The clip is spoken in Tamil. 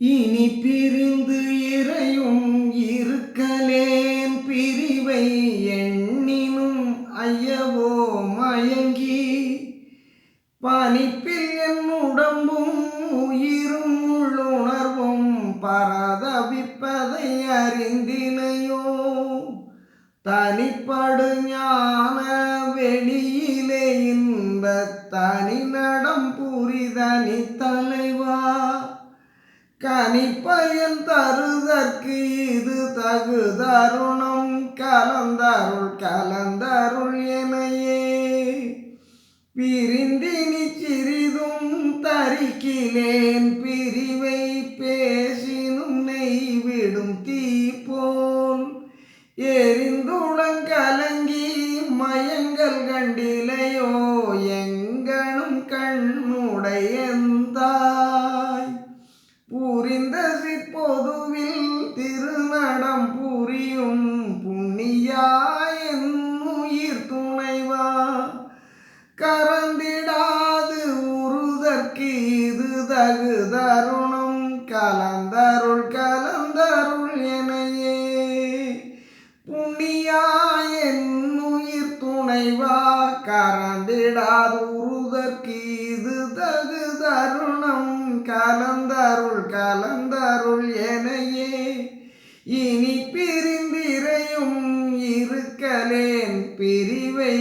இனி பிரிந்து இறையும் இருக்கலேன் பிரிவை எண்ணினும் ஐயவோ மயங்கி பனிப்பில் என் உடம்பும் உயிரும் உள்ளுணர்வும் பரதவிப்பதை அறிந்தினையோ தனிப்படு ஞான வெளியிலே இன்ப தனி நடம் புரிதனி தலைவா கனிப்பயன் தருதற்கு இது தகு தருணம் கலந்தருள் எனையே பிரிந்தினி சிறிதும் தரிக்கிலேன் பிரிவை பேசினும் நெய்விடும் தீ போல் எரிந்துடன் கலங்கி மயங்கல் கண்டிலையோ எங்கனும் கண்ணுடையந்தாய் புரிந்த சிற்பொதுவில் திருநடம் புரியும் புண்ணியாயன் உயிர் துணைவா கரந்திடாது உறுதற்கு இது தகு தருணம் கலந்தருள் எனையே புண்ணியாயன் உயிர் துணைவா கரந்திடாது உறுதற்கு இது தகு தருணம் கலந்தருள் எனையே இனி பிரிந்திரையும் இருக்கலேன் பிரிவை